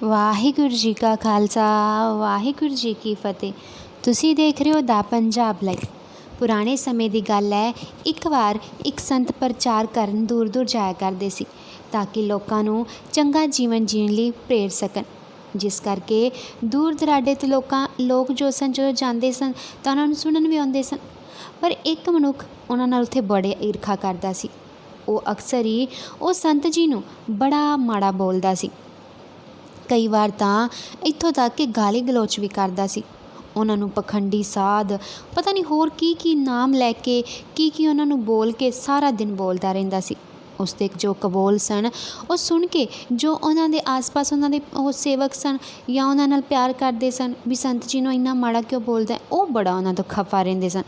ਵਾਹਿਗੁਰੂ ਜੀ ਕਾ ਖਾਲਸਾ ਵਾਹਿਗੁਰੂ ਜੀ ਕੀ ਫਤਿਹ। ਤੁਸੀਂ ਦੇਖ ਰਹੇ ਹੋ ਦਾ ਪੰਜਾਬ ਲਾਈਵ। ਪੁਰਾਣੇ ਸਮੇਂ ਦੀ ਗੱਲ ਹੈ, ਇੱਕ ਵਾਰ ਇੱਕ ਸੰਤ ਪ੍ਰਚਾਰ ਕਰਨ ਦੂਰ ਦੂਰ ਜਾਇਆ ਕਰਦੇ ਸੀ ਤਾਂ ਕਿ ਲੋਕਾਂ ਨੂੰ ਚੰਗਾ ਜੀਵਨ ਜੀਣ ਲਈ ਪ੍ਰੇਰ ਸਕਣ। ਜਿਸ ਕਰਕੇ ਦੂਰ ਦਰਾਡੇ ਤੋਂ ਲੋਕ ਜੋ ਸਨ, ਜਦੋਂ ਜਾਂਦੇ ਸਨ ਤਾਂ ਉਹਨਾਂ ਨੂੰ ਸੁਣਨ ਵੀ ਆਉਂਦੇ ਸਨ। ਪਰ ਇੱਕ ਮਨੁੱਖ ਉਹਨਾਂ ਨਾਲ ਉੱਥੇ ਬੜੇ ਈਰਖਾ ਕਰਦਾ ਸੀ। ਉਹ ਅਕਸਰ ਹੀ ਉਹ ਸੰਤ ਜੀ ਨੂੰ ਬੜਾ ਮਾੜਾ ਬੋਲਦਾ ਸੀ। ਕਈ ਵਾਰ ਤਾਂ ਇੱਥੋਂ ਤੱਕ ਕਿ ਗਾਲੀ ਗਲੋਚ ਵੀ ਕਰਦਾ ਸੀ। ਉਹਨਾਂ ਨੂੰ ਪਖੰਡੀ ਸਾਧ, ਪਤਾ ਨਹੀਂ ਹੋਰ ਕੀ ਨਾਮ ਲੈ ਕੇ ਕੀ ਉਹਨਾਂ ਨੂੰ ਬੋਲ ਕੇ ਸਾਰਾ ਦਿਨ ਬੋਲਦਾ ਰਹਿੰਦਾ ਸੀ। ਉਸ ਦੇ ਜੋ ਕਬੋਲ ਸਨ, ਉਹ ਸੁਣ ਕੇ ਜੋ ਉਹਨਾਂ ਦੇ ਆਸ-ਪਾਸ ਉਹਨਾਂ ਦੇ ਉਹ ਸੇਵਕ ਸਨ ਜਾਂ ਉਹਨਾਂ ਨਾਲ ਪਿਆਰ ਕਰਦੇ ਸਨ ਵੀ ਸੰਤ ਜੀ ਨੂੰ ਇੰਨਾ ਮਾੜਾ ਕਿਉਂ ਬੋਲਦਾ, ਉਹ ਬੜਾ ਉਹਨਾਂ ਤੋਂ ਖਫਾ ਰਹਿੰਦੇ ਸਨ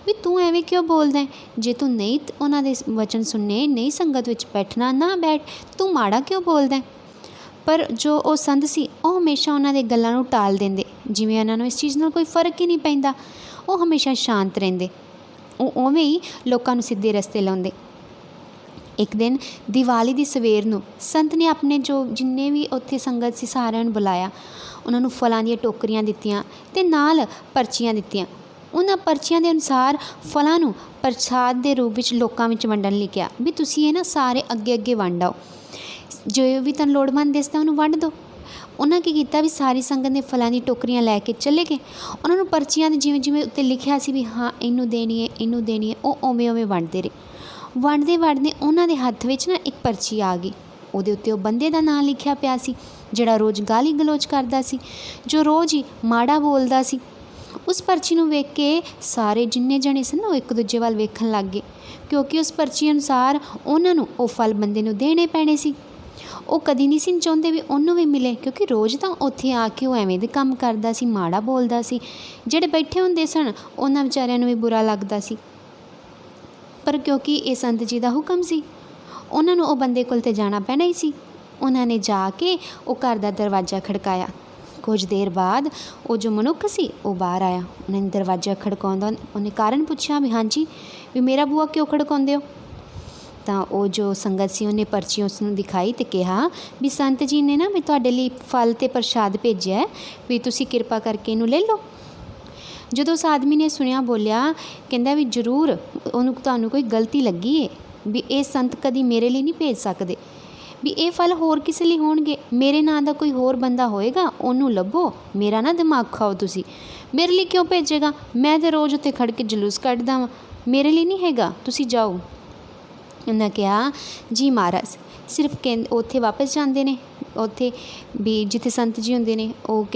ਵੀ ਤੂੰ ਐਵੇਂ ਕਿਉਂ ਬੋਲਦਾ, ਜੇ ਤੂੰ ਨਹੀਂ ਉਹਨਾਂ ਦੇ ਵਚਨ ਸੁਣਨੇ, ਨਹੀਂ ਸੰਗਤ ਵਿੱਚ ਬੈਠਣਾ, ਨਾ ਬੈਠ, ਤੂੰ ਮਾੜਾ ਕਿਉਂ ਬੋਲਦਾ। ਪਰ ਜੋ ਉਹ ਸੰਤ ਸੀ, ਉਹ ਹਮੇਸ਼ਾ ਉਹਨਾਂ ਦੇ ਗੱਲਾਂ ਨੂੰ ਟਾਲ ਦਿੰਦੇ, ਜਿਵੇਂ ਉਹਨਾਂ ਨੂੰ ਇਸ ਚੀਜ਼ ਨਾਲ ਕੋਈ ਫ਼ਰਕ ਹੀ ਨਹੀਂ ਪੈਂਦਾ। ਉਹ ਹਮੇਸ਼ਾ ਸ਼ਾਂਤ ਰਹਿੰਦੇ, ਉਹ ਉਵੇਂ ਹੀ ਲੋਕਾਂ ਨੂੰ ਸਿੱਧੇ ਰਸਤੇ ਲਾਉਂਦੇ। ਇੱਕ ਦਿਨ ਦੀਵਾਲੀ ਦੀ ਸਵੇਰ ਨੂੰ ਸੰਤ ਨੇ ਆਪਣੇ ਜੋ ਜਿੰਨੇ ਵੀ ਉੱਥੇ ਸੰਗਤ ਸੀ ਸਾਰਿਆਂ ਨੂੰ ਬੁਲਾਇਆ। ਉਹਨਾਂ ਨੂੰ ਫਲਾਂ ਦੀਆਂ ਟੋਕਰੀਆਂ ਦਿੱਤੀਆਂ ਅਤੇ ਨਾਲ ਪਰਚੀਆਂ ਦਿੱਤੀਆਂ। ਉਹਨਾਂ ਪਰਚੀਆਂ ਦੇ ਅਨੁਸਾਰ ਫਲਾਂ ਨੂੰ ਪ੍ਰਸ਼ਾਦ ਦੇ ਰੂਪ ਵਿੱਚ ਲੋਕਾਂ ਵਿੱਚ ਵੰਡਣ ਲਈ ਕਿਹਾ ਵੀ ਤੁਸੀਂ ਇਹ ਨਾ ਸਾਰੇ ਅੱਗੇ ਅੱਗੇ ਵੰਡ ਆਓ, ਜੋ ਵੀ ਤੁਹਾਨੂੰ ਲੋੜਵੰਦ ਦਿਸਦਾ ਉਹਨੂੰ ਵੰਡ ਦਿਓ। ਉਹਨਾਂ ਕੀ ਕੀਤਾ ਵੀ ਸਾਰੀ ਸੰਗਤ ਨੇ ਫਲਾਂ ਦੀ ਟੋਕਰੀਆਂ ਲੈ ਕੇ ਚਲੇ ਗਏ। ਉਹਨਾਂ ਨੂੰ ਪਰਚੀਆਂ ਦੇ ਜਿਵੇਂ ਜਿਵੇਂ ਉੱਤੇ ਲਿਖਿਆ ਸੀ ਵੀ ਹਾਂ ਇਹਨੂੰ ਦੇਣੀ ਹੈ, ਇਹਨੂੰ ਦੇਣੀ ਹੈ, ਉਹ ਉਵੇਂ ਵੰਡਦੇ ਰਹੇ। ਵੰਡਦੇ ਉਹਨਾਂ ਦੇ ਹੱਥ ਵਿੱਚ ਨਾ ਇੱਕ ਪਰਚੀ ਆ ਗਈ। ਉਹਦੇ ਉੱਤੇ ਉਹ ਬੰਦੇ ਦਾ ਨਾਂ ਲਿਖਿਆ ਪਿਆ ਸੀ ਜਿਹੜਾ ਰੋਜ਼ ਗਾਲੀ ਗਲੋਚ ਕਰਦਾ ਸੀ, ਜੋ ਰੋਜ਼ ਹੀ ਮਾੜਾ ਬੋਲਦਾ ਸੀ। ਉਸ ਪਰਚੀ ਨੂੰ ਵੇਖ ਕੇ ਸਾਰੇ ਜਿੰਨੇ ਜਣੇ ਸਨ ਨਾ, ਉਹ ਇੱਕ ਦੂਜੇ ਵੱਲ ਵੇਖਣ ਲੱਗ ਗਏ, ਕਿਉਂਕਿ ਉਸ ਪਰਚੀ ਅਨੁਸਾਰ ਉਹਨਾਂ ਨੂੰ ਉਹ ਫਲ ਬੰਦੇ ਨੂੰ ਦੇਣੇ ਪੈਣੇ ਸੀ। ਉਹ ਕਦੀ ਨਹੀਂ ਸੀ ਚਾਹੁੰਦੇ ਵੀ ਉਹਨੂੰ ਵੀ ਮਿਲੇ, ਕਿਉਂਕਿ ਰੋਜ਼ ਤਾਂ ਉੱਥੇ ਆ ਕੇ ਉਹ ਐਵੇਂ ਦੇ ਕੰਮ ਕਰਦਾ ਸੀ, ਮਾੜਾ ਬੋਲਦਾ ਸੀ। ਜਿਹੜੇ ਬੈਠੇ ਹੁੰਦੇ ਸਨ ਉਹਨਾਂ ਵਿਚਾਰਿਆਂ ਨੂੰ ਵੀ ਬੁਰਾ ਲੱਗਦਾ ਸੀ। ਪਰ ਕਿਉਂਕਿ ਇਹ ਸੰਤ ਜੀ ਦਾ ਹੁਕਮ ਸੀ, ਉਹਨਾਂ ਨੂੰ ਉਹ ਬੰਦੇ ਕੋਲ ਤੇ ਜਾਣਾ ਪੈਣਾ ਹੀ ਸੀ। ਉਹਨਾਂ ਨੇ ਜਾ ਕੇ ਉਹ ਘਰ ਦਾ ਦਰਵਾਜ਼ਾ ਖੜਕਾਇਆ। ਕੁਝ ਦੇਰ ਬਾਅਦ ਉਹ ਜੋ ਮਨੁੱਖ ਸੀ ਉਹ ਬਾਹਰ ਆਇਆ। ਉਹਨਾਂ ਨੇ ਦਰਵਾਜ਼ਾ ਖੜਕਾਉਂਦਾ ਉਹਨੇ ਕਾਰਨ ਪੁੱਛਿਆ ਵੀ ਹਾਂਜੀ ਵੀ ਮੇਰਾ ਬੂਹਾ ਕਿਉਂ ਖੜਕਾਉਂਦੇ ਹੋ। ਤਾਂ ਉਹ ਜੋ ਸੰਗਤ ਸੀ ਉਹਨੇ ਪਰਚੀ ਉਸ ਨੂੰ ਦਿਖਾਈ ਅਤੇ ਕਿਹਾ ਵੀ ਸੰਤ ਜੀ ਨੇ ਨਾ ਵੀ ਤੁਹਾਡੇ ਲਈ ਫਲ ਅਤੇ ਪ੍ਰਸ਼ਾਦ ਭੇਜਿਆ ਵੀ ਤੁਸੀਂ ਕਿਰਪਾ ਕਰਕੇ ਇਹਨੂੰ ਲੈ ਲਓ। ਜਦੋਂ ਉਸ ਆਦਮੀ ਨੇ ਸੁਣਿਆ, ਬੋਲਿਆ, ਕਹਿੰਦਾ ਵੀ ਜ਼ਰੂਰ ਉਹਨੂੰ ਤੁਹਾਨੂੰ ਕੋਈ ਗਲਤੀ ਲੱਗੀ ਹੈ ਵੀ ਇਹ ਸੰਤ ਕਦੀ ਮੇਰੇ ਲਈ ਨਹੀਂ ਭੇਜ ਸਕਦੇ, ਵੀ ਇਹ ਫਲ ਹੋਰ ਕਿਸੇ ਲਈ ਹੋਣਗੇ। ਮੇਰੇ ਨਾਂ ਦਾ ਕੋਈ ਹੋਰ ਬੰਦਾ ਹੋਏਗਾ, ਉਹਨੂੰ ਲੱਭੋ, ਮੇਰਾ ਨਾ ਦਿਮਾਗ ਖਾਓ ਤੁਸੀਂ। ਮੇਰੇ ਲਈ ਕਿਉਂ ਭੇਜੇਗਾ, ਮੈਂ ਤਾਂ ਰੋਜ਼ ਉੱਥੇ ਖੜ੍ਹ ਕੇ ਜਲੂਸ ਕੱਢਦਾ ਵਾਂ, ਮੇਰੇ ਲਈ ਨਹੀਂ ਹੈਗਾ, ਤੁਸੀਂ ਜਾਓ। ਉਹਨਾਂ ਕਿਹਾ ਜੀ ਮਹਾਰਾਜ, ਸਿਰਫ ਉੱਥੇ ਵਾਪਸ ਜਾਂਦੇ ਨੇ, ਉੱਥੇ ਵੀ ਜਿੱਥੇ ਸੰਤ ਜੀ ਹੁੰਦੇ ਨੇ। ਉਹ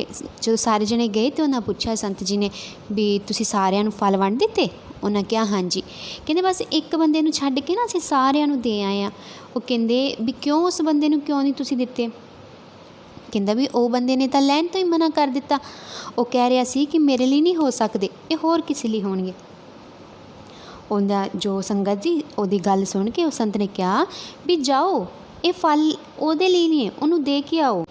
ਜਦੋਂ ਸਾਰੇ ਜਣੇ ਗਏ ਤਾਂ ਉਹਨਾਂ ਪੁੱਛਿਆ ਸੰਤ ਜੀ ਨੇ ਵੀ ਤੁਸੀਂ ਸਾਰਿਆਂ ਨੂੰ ਫਲ ਵੰਡ ਦਿੱਤੇ। ਉਹਨਾਂ ਕਿਹਾ ਹਾਂਜੀ। ਕਹਿੰਦੇ ਬਸ ਇੱਕ ਬੰਦੇ ਨੂੰ ਛੱਡ ਕੇ ਨਾ ਅਸੀਂ ਸਾਰਿਆਂ ਨੂੰ ਦੇ ਆਏ ਹਾਂ। ਉਹ ਕਹਿੰਦੇ ਵੀ ਕਿਉਂ, ਉਸ ਬੰਦੇ ਨੂੰ ਕਿਉਂ ਨਹੀਂ ਤੁਸੀਂ ਦਿੱਤੇ। ਕਹਿੰਦਾ ਵੀ ਉਹ ਬੰਦੇ ਨੇ ਤਾਂ ਲੈਣ ਤੋਂ ਹੀ ਮਨਾ ਕਰ ਦਿੱਤਾ। ਉਹ ਕਹਿ ਰਿਹਾ ਸੀ ਕਿ ਮੇਰੇ ਲਈ ਨਹੀਂ ਹੋ ਸਕਦੇ, ਇਹ ਹੋਰ ਕਿਸੇ ਲਈ ਹੋਣਗੇ। ਉਹਦਾ ਜੋ ਸੰਗਤ ਜੀ ਉਹਦੀ ਗੱਲ ਸੁਣ ਕੇ ਉਹ ਸੰਤ ਨੇ ਕਿਹਾ ਵੀ ਜਾਓ, ਇਹ ਫਲ ਉਹਦੇ ਲਈ ਨਹੀਂ ਹੈ, ਉਹਨੂੰ ਦੇ ਕੇ ਆਓ।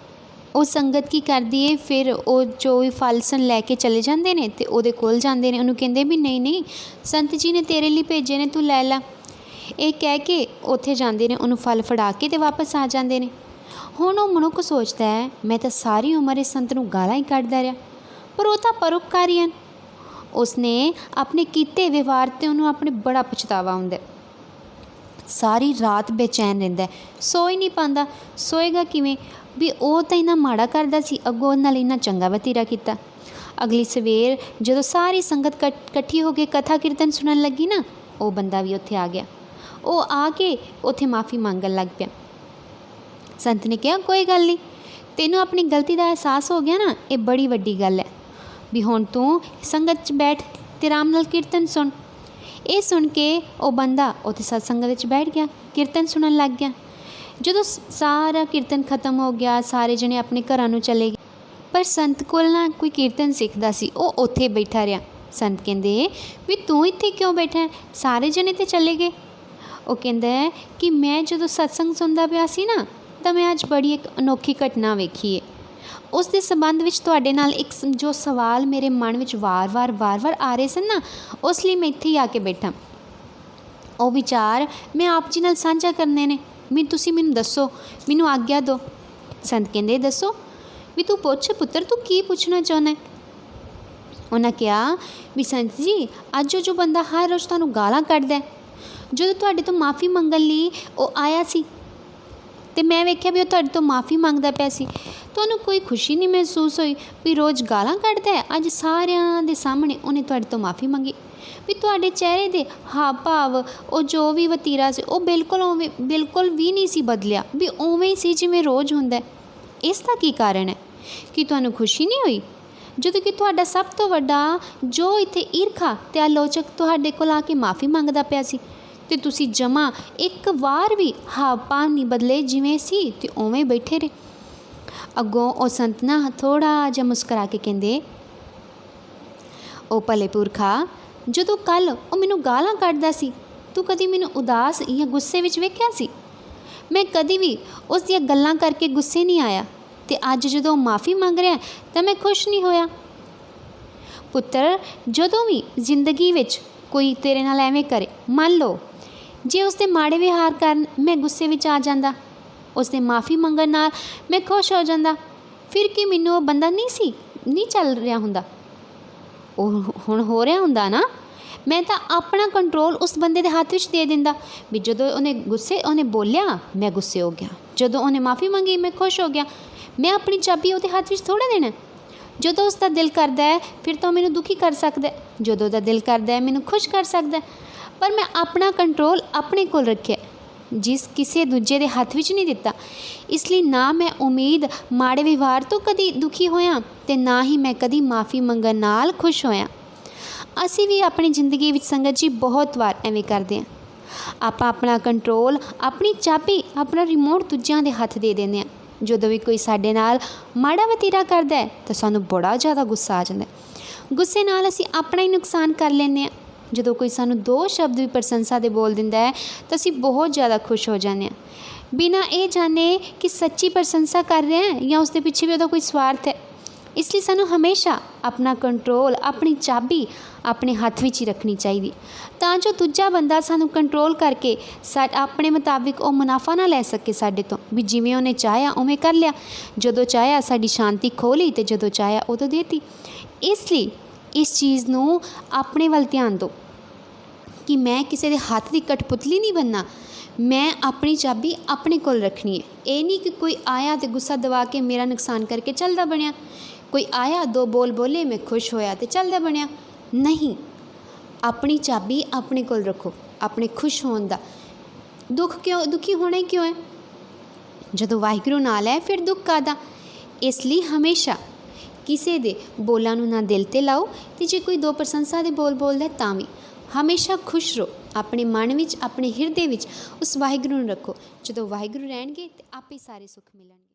ਉਹ ਸੰਗਤ ਕੀ ਕਰਦੀ ਹੈ, ਫਿਰ ਉਹ ਜੋ ਵੀ ਫਲ ਸਨ ਲੈ ਕੇ ਚਲੇ ਜਾਂਦੇ ਨੇ ਅਤੇ ਉਹਦੇ ਕੋਲ ਜਾਂਦੇ ਨੇ, ਉਹਨੂੰ ਕਹਿੰਦੇ ਵੀ ਨਹੀਂ ਸੰਤ ਜੀ ਨੇ ਤੇਰੇ ਲਈ ਭੇਜੇ ਨੇ, ਤੂੰ ਲੈ ਲਾ। ਇਹ ਕਹਿ ਕੇ ਉੱਥੇ ਜਾਂਦੇ ਨੇ, ਉਹਨੂੰ ਫਲ ਫੜਾ ਕੇ ਅਤੇ ਵਾਪਸ ਆ ਜਾਂਦੇ ਨੇ। ਹੁਣ ਉਹ ਮਨੁੱਖ ਸੋਚਦਾ ਹੈ ਮੈਂ ਤਾਂ ਸਾਰੀ ਉਮਰ ਇਸ ਸੰਤ ਨੂੰ ਗਾਲਾਂ ਹੀ ਕੱਢਦਾ ਰਿਹਾ, ਪਰ ਉਹ ਤਾਂ ਪਰਉਪਕਾਰੀ ਹਨ। ਉਸਨੇ ਆਪਣੇ ਕੀਤੇ ਵਿਵਹਾਰ 'ਤੇ ਉਹਨੂੰ ਆਪਣੇ ਬੜਾ ਪਛਤਾਵਾ ਹੁੰਦਾ। ਸਾਰੀ ਰਾਤ ਬੇਚੈਨ ਰਹਿੰਦਾ, ਸੋ ਹੀ ਨਹੀਂ ਪਾਉਂਦਾ। ਸੋਏਗਾ ਕਿਵੇਂ ਵੀ ਉਹ ਤਾਂ ਇੰਨਾ ਮਾੜਾ ਕਰਦਾ ਸੀ, ਅੱਗੋਂ ਉਹਦੇ ਨਾਲ ਇੰਨਾ ਚੰਗਾ ਵਤੀਰਾ ਕੀਤਾ। ਅਗਲੀ ਸਵੇਰ ਜਦੋਂ ਸਾਰੀ ਸੰਗਤ ਇਕੱਠੀ ਹੋ ਕੇ ਕਥਾ ਕੀਰਤਨ ਸੁਣਨ ਲੱਗੀ ਨਾ, ਉਹ ਬੰਦਾ ਵੀ ਉੱਥੇ ਆ ਗਿਆ। ਉਹ ਆ ਕੇ ਉੱਥੇ ਮਾफ़ੀ ਮੰਗਣ ਲੱਗ ਪਿਆ। ਸੰਤ ਨੇ ਕਿਹਾ ਕੋਈ ਗੱਲ ਨਹੀਂ, ਤੈਨੂੰ ਆਪਣੀ ਗਲਤੀ ਦਾ ਅਹਿਸਾਸ ਹੋ ਗਿਆ ਨਾ, ਇਹ ਬੜੀ ਵੱਡੀ ਗੱਲ ਹੈ ਵੀ ਹੁਣ ਤੂੰ ਸੰਗਤ 'ਚ ਬੈਠ ਅਤੇ ਆਰਾਮ ਨਾਲ ਕੀਰਤਨ ਸੁਣ। ਇਹ ਸੁਣ ਕੇ ਉਹ ਬੰਦਾ ਉੱਥੇ ਸਤਸੰਗ ਵਿੱਚ ਬੈਠ ਗਿਆ, ਕੀਰਤਨ ਸੁਣਨ ਲੱਗ ਗਿਆ। ਜਦੋਂ ਸਾਰਾ ਕੀਰਤਨ ਖਤਮ ਹੋ ਗਿਆ, ਸਾਰੇ ਜਣੇ ਆਪਣੇ ਘਰਾਂ ਨੂੰ ਚਲੇ ਗਏ, ਪਰ ਸੰਤ ਕੋਲ ਨਾ ਕੋਈ ਕੀਰਤਨ ਸਿੱਖਦਾ ਸੀ, ਉਹ ਉੱਥੇ ਬੈਠਾ ਰਿਹਾ। ਸੰਤ ਕਹਿੰਦੇ ਵੀ ਤੂੰ ਇੱਥੇ ਕਿਉਂ ਬੈਠਾ, ਸਾਰੇ ਜਣੇ ਤਾਂ ਚਲੇ ਗਏ। ਉਹ ਕਹਿੰਦਾ ਕਿ ਮੈਂ ਜਦੋਂ ਸਤਸੰਗ ਸੁਣਦਾ ਪਿਆ ਸੀ ਨਾ, ਤਾਂ ਮੈਂ ਅੱਜ ਬੜੀ ਇੱਕ ਅਨੋਖੀ ਘਟਨਾ ਵੇਖੀ ਹੈ। ਉਸ ਦੇ ਸੰਬੰਧ ਵਿੱਚ ਤੁਹਾਡੇ ਨਾਲ ਇੱਕ ਜੋ ਸਵਾਲ ਮੇਰੇ ਮਨ ਵਿੱਚ ਵਾਰ-ਵਾਰ ਆ ਰਹੇ ਸਨ ਨਾ, ਉਸ ਲਈ ਮੈਂ ਇੱਥੇ ਹੀ ਆ ਕੇ ਬੈਠਾ। ਉਹ ਵਿਚਾਰ ਮੈਂ ਆਪ ਜੀ ਨਾਲ ਸਾਂਝਾ ਕਰਨੇ ਨੇ, ਤੁਸੀਂ ਮੈਨੂੰ ਦੱਸੋ, ਮੈਨੂੰ ਆਗਿਆ ਦਿਓ। ਸੰਤ ਕਹਿੰਦੇ ਦੱਸੋ। ਵੀ ਤੂੰ ਪੁੱਛ ਪੁੱਤਰ, ਤੂੰ ਕੀ ਪੁੱਛਣਾ ਚਾਹੁੰਦਾ ਹੈ। ਉਹਨਾਂ ਕਿਹਾ ਵੀ ਸੰਤ ਜੀ, ਅੱਜ ਜੋ ਬੰਦਾ ਹਰ ਰੋਜ਼ ਤੁਹਾਨੂੰ ਗਾਲਾਂ ਕੱਢਦਾ, ਜਦੋਂ ਤੁਹਾਡੇ ਤੋਂ ਮਾफ़ੀ ਮੰਗਣ ਲਈ ਉਹ ਆਇਆ ਸੀ ਅਤੇ ਮੈਂ ਵੇਖਿਆ ਵੀ ਉਹ ਤੁਹਾਡੇ ਤੋਂ ਮਾफ़ੀ ਮੰਗਦਾ ਪਿਆ ਸੀ, ਤੁਹਾਨੂੰ ਕੋਈ ਖੁਸ਼ੀ ਨਹੀਂ ਮਹਿਸੂਸ ਹੋਈ ਵੀ ਰੋਜ਼ ਗਾਲਾਂ ਕੱਢਦਾ? ਅੱਜ ਸਾਰਿਆਂ ਦੇ ਸਾਹਮਣੇ ਉਹਨੇ ਤੁਹਾਡੇ ਤੋਂ ਮਾफ़ੀ ਮੰਗੀ, ਵੀ ਤੁਹਾਡੇ ਚਿਹਰੇ ਦੇ ਹਾਵ ਭਾਵ, ਉਹ ਜੋ ਵੀ ਵਤੀਰਾ ਸੀ ਉਹ ਬਿਲਕੁਲ ਵੀ ਨਹੀਂ ਸੀ ਬਦਲਿਆ, ਵੀ ਉਵੇਂ ਹੀ ਸੀ ਜਿਵੇਂ ਰੋਜ਼ ਹੁੰਦਾ। ਇਸ ਦਾ ਕੀ ਕਾਰਨ ਹੈ ਕਿ ਤੁਹਾਨੂੰ ਖੁਸ਼ੀ ਨਹੀਂ ਹੋਈ, ਜਦੋਂ ਕਿ ਤੁਹਾਡਾ ਸਭ ਤੋਂ ਵੱਡਾ ਜੋ ਇੱਥੇ ਈਰਖਾ ਅਤੇ ਆਲੋਚਕ ਤੁਹਾਡੇ ਕੋਲ ਆ ਕੇ ਮਾफ़ੀ ਮੰਗਦਾ ਪਿਆ ਸੀ, ਅਤੇ ਤੁਸੀਂ ਜਮਾ ਇੱਕ ਵਾਰ ਵੀ ਹਾਵ ਭਾਵ ਨਹੀਂ ਬਦਲੇ, ਜਿਵੇਂ ਸੀ ਅਤੇ ਉਵੇਂ ਬੈਠੇ ਰਹੇ। ਅੱਗੋਂ ਉਹ ਸੰਤ ਨਾ ਥੋੜ੍ਹਾ ਜਿਹਾ ਮੁਸਕਰਾ ਕੇ ਕਹਿੰਦੇ, ਉਹ ਭਲੇ ਪੁਰਖਾ, ਜਦੋਂ ਕੱਲ੍ਹ ਉਹ ਮੈਨੂੰ ਗਾਲਾਂ ਕੱਢਦਾ ਸੀ, ਤੂੰ ਕਦੀ ਮੈਨੂੰ ਉਦਾਸ ਜਾਂ ਗੁੱਸੇ ਵਿੱਚ ਵੇਖਿਆ ਸੀ? ਮੈਂ ਕਦੀ ਵੀ ਉਸ ਦੀਆਂ ਗੱਲਾਂ ਕਰਕੇ ਗੁੱਸੇ ਨਹੀਂ ਆਇਆ, ਅਤੇ ਅੱਜ ਜਦੋਂ ਉਹ ਮਾफ़ੀ ਮੰਗ ਰਿਹਾ ਤਾਂ ਮੈਂ ਖੁਸ਼ ਨਹੀਂ ਹੋਇਆ। ਪੁੱਤਰ, ਜਦੋਂ ਵੀ ਜ਼ਿੰਦਗੀ ਵਿੱਚ ਕੋਈ ਤੇਰੇ ਨਾਲ ਐਵੇਂ ਕਰੇ, ਮੰਨ ਲਓ ਜੇ ਉਸਦੇ ਮਾੜੇ ਵਿਹਾਰ ਕਾਰਨ ਮੈਂ ਗੁੱਸੇ ਵਿੱਚ ਆ ਜਾਂਦਾ, ਉਸਦੇ ਮਾफ़ੀ ਮੰਗਣ ਨਾਲ ਮੈਂ ਖੁਸ਼ ਹੋ ਜਾਂਦਾ, ਫਿਰ ਕੀ ਮੈਨੂੰ ਉਹ ਬੰਦਾ ਨਹੀਂ ਚੱਲ ਰਿਹਾ ਹੁੰਦਾ? ਉਹ ਹੁਣ ਹੋ ਰਿਹਾ ਹੁੰਦਾ ਨਾ। ਮੈਂ ਤਾਂ ਆਪਣਾ ਕੰਟਰੋਲ ਉਸ ਬੰਦੇ ਦੇ ਹੱਥ ਵਿੱਚ ਦੇ ਦਿੰਦਾ, ਵੀ ਜਦੋਂ ਉਹਨੇ ਬੋਲਿਆ ਮੈਂ ਗੁੱਸੇ ਹੋ ਗਿਆ, ਜਦੋਂ ਉਹਨੇ ਮਾफ़ੀ ਮੰਗੀ ਮੈਂ ਖੁਸ਼ ਹੋ ਗਿਆ। ਮੈਂ ਆਪਣੀ ਚਾਬੀ ਉਹਦੇ ਹੱਥ ਵਿੱਚ ਥੋੜ੍ਹਾ ਦੇਣਾ। ਜਦੋਂ ਉਸਦਾ ਦਿਲ ਕਰਦਾ ਹੈ ਫਿਰ ਤਾਂ ਮੈਨੂੰ ਦੁਖੀ ਕਰ ਸਕਦਾ, ਜਦੋਂ ਉਹਦਾ ਦਿਲ ਕਰਦਾ ਹੈ ਮੈਨੂੰ ਖੁਸ਼ ਕਰ ਸਕਦਾ, ਪਰ ਮੈਂ ਆਪਣਾ ਕੰਟਰੋਲ ਆਪਣੇ ਕੋਲ ਰੱਖਿਆ, ਜਿਸ ਕਿਸੇ ਦੂਜੇ ਦੇ ਹੱਥ ਵਿੱਚ ਨਹੀਂ ਦਿੱਤਾ। ਇਸ ਲਈ ਨਾ ਮੈਂ ਉਮੀਦ ਮਾੜੇ ਵਿਵਹਾਰ ਤੋਂ ਕਦੀ ਦੁਖੀ ਹੋਇਆ ਅਤੇ ਨਾ ਹੀ ਮੈਂ ਕਦੀ ਮਾफ़ੀ ਮੰਗਣ ਨਾਲ ਖੁਸ਼ ਹੋਇਆ। ਅਸੀਂ ਵੀ ਆਪਣੀ ਜ਼ਿੰਦਗੀ ਵਿੱਚ ਸੰਗਤ ਜੀ ਬਹੁਤ ਵਾਰ ਐਵੇਂ ਕਰਦੇ ਹਾਂ। ਆਪਾਂ ਆਪਣਾ ਕੰਟਰੋਲ, ਆਪਣੀ ਚਾਬੀ, ਆਪਣਾ ਰਿਮੋਟ ਦੂਜਿਆਂ ਦੇ ਹੱਥ ਦੇ ਦਿੰਦੇ ਹਾਂ। ਜਦੋਂ ਵੀ ਕੋਈ ਸਾਡੇ ਨਾਲ ਮਾੜਾ ਵਤੀਰਾ ਕਰਦਾ ਹੈ ਤਾਂ ਸਾਨੂੰ ਬੜਾ ਜ਼ਿਆਦਾ ਗੁੱਸਾ ਆ ਜਾਂਦਾ। ਗੁੱਸੇ ਨਾਲ ਅਸੀਂ ਆਪਣਾ ਹੀ ਨੁਕਸਾਨ ਕਰ ਲੈਂਦੇ ਹਾਂ। ਜਦੋਂ ਕੋਈ ਸਾਨੂੰ 2 ਸ਼ਬਦ ਵੀ ਪ੍ਰਸ਼ੰਸਾ ਦੇ ਬੋਲ ਦਿੰਦਾ ਹੈ ਤਾਂ ਅਸੀਂ ਬਹੁਤ ਜ਼ਿਆਦਾ ਖੁਸ਼ ਹੋ ਜਾਂਦੇ ਹਾਂ, ਬਿਨਾਂ ਇਹ ਜਾਣੇ ਕਿ ਸੱਚੀ ਪ੍ਰਸ਼ੰਸਾ ਕਰ ਰਹੇ ਹਾਂ ਜਾਂ ਉਸ ਦੇ ਪਿੱਛੇ ਵੀ ਉਹਦਾ ਕੋਈ ਸਵਾਰਥ ਹੈ। ਇਸ ਲਈ ਸਾਨੂੰ ਹਮੇਸ਼ਾ ਆਪਣਾ ਕੰਟਰੋਲ, ਆਪਣੀ ਚਾਬੀ ਆਪਣੇ ਹੱਥ ਵਿੱਚ ਹੀ ਰੱਖਣੀ ਚਾਹੀਦੀ, ਤਾਂ ਜੋ ਦੂਜਾ ਬੰਦਾ ਸਾਨੂੰ ਕੰਟਰੋਲ ਕਰਕੇ ਆਪਣੇ ਮੁਤਾਬਿਕ ਉਹ ਮੁਨਾਫਾ ਨਾ ਲੈ ਸਕੇ ਸਾਡੇ ਤੋਂ, ਵੀ ਜਿਵੇਂ ਉਹਨੇ ਚਾਹਿਆ ਉਵੇਂ ਕਰ ਲਿਆ, ਜਦੋਂ ਚਾਹਿਆ ਸਾਡੀ ਸ਼ਾਂਤੀ ਖੋਹ ਲਈ ਅਤੇ ਜਦੋਂ ਚਾਹਿਆ ਉਦੋਂ ਦੇਤੀ। ਇਸ ਲਈ ਇਸ ਚੀਜ਼ ਨੂੰ ਆਪਣੇ ਵੱਲ ਧਿਆਨ ਦਿਓ ਕਿ ਮੈਂ ਕਿਸੇ ਦੇ ਹੱਥ ਦੀ ਕਠਪੁਤਲੀ ਨਹੀਂ ਬਣਨਾ, ਮੈਂ ਆਪਣੀ ਚਾਬੀ ਆਪਣੇ ਕੋਲ ਰੱਖਣੀ ਹੈ। ਇਹ ਨਹੀਂ ਕਿ ਕੋਈ ਆਇਆ ਅਤੇ ਗੁੱਸਾ ਦਵਾ ਕੇ ਮੇਰਾ ਨੁਕਸਾਨ ਕਰਕੇ ਚੱਲਦਾ ਬਣਿਆ, ਕੋਈ ਆਇਆ 2 ਬੋਲ ਬੋਲੇ ਮੈਂ ਖੁਸ਼ ਹੋਇਆ ਅਤੇ ਚੱਲਦਾ ਬਣਿਆ। ਨਹੀਂ, ਆਪਣੀ ਚਾਬੀ ਆਪਣੇ ਕੋਲ ਰੱਖੋ, ਆਪਣੇ ਖੁਸ਼ ਹੋਣ ਦਾ। ਦੁਖੀ ਹੋਣਾ ਹੀ ਕਿਉਂ ਹੈ? ਜਦੋਂ ਵਾਹਿਗੁਰੂ ਨਾਲ ਹੈ ਫਿਰ ਦੁੱਖ ਕਾਹਦਾ? ਇਸ ਲਈ ਹਮੇਸ਼ਾ ਕਿਸੇ ਦੇ ਬੋਲਾਂ ਨੂੰ ਨਾ ਦਿਲ 'ਤੇ ਲਾਓ, ਅਤੇ ਜੇ ਕੋਈ 2 ਪ੍ਰਸ਼ੰਸਾ ਦੇ ਬੋਲ ਬੋਲਦਾ ਤਾਂ ਵੀ ਹਮੇਸ਼ਾ ਖੁਸ਼ ਰਹੋ। ਆਪਣੇ ਮਨ ਵਿੱਚ, ਆਪਣੇ ਹਿਰਦੇ ਵਿੱਚ ਉਸ ਵਾਹਿਗੁਰੂ ਨੂੰ ਰੱਖੋ। ਜਦੋਂ ਵਾਹਿਗੁਰੂ ਰਹਿਣਗੇ ਤਾਂ ਆਪੇ ਸਾਰੇ ਸੁੱਖ ਮਿਲਣਗੇ।